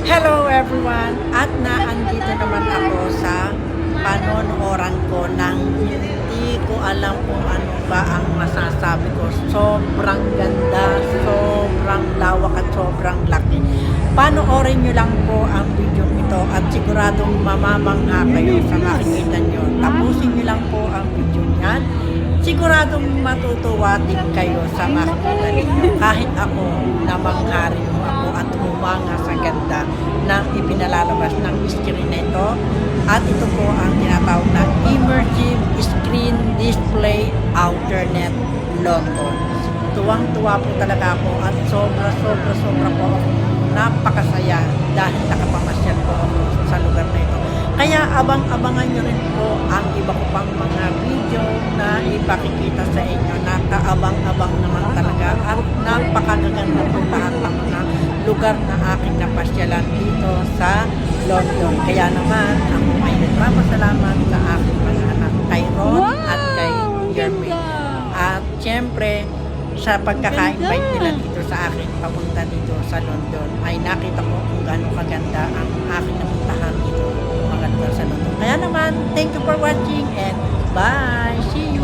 Hello everyone! At naandito naman ako sa panonoran ko ng hindi ko alam kung ano ba ang masasabi ko. Sobrang ganda, sobrang lawak at sobrang laki. Panoorin nyo lang po ang video ito at siguradong mamamangha kayo sa makikita nyo. Tapusin nyo lang po ang video niyan. Siguradong matutuwa din kayo sa makikita ninyo. Kahit ako, namangha rin ako at humanga sa ganda ng ipinalalabas ng screen na ito. At ito po ang tinatawag na Immersive Screen Display Alternate London. Tuwang-tuwa po talaga ako at sobra po ako napakasaya dahil nakapamasyal po ako sa lugar na ito. Kaya abang-abangan nyo rin po ang iba ko pang mga video na ipakikita sa inyo. Nakaabang-abang naman talaga at napakagaganda po lahat ng mga lugar na aking napasyalan dito sa London. Kaya naman, ako ay nagpapasalamat sa aking mga anak, kay Ron at kay Jermaine. At syempre, sa pagkaka-invite nila dito sa akin papunta dito sa London, ay nakita ko kung gaano kaganda ang aking napuntahan dito mga lugar sa London. Kaya naman, thank you for watching and bye! See you!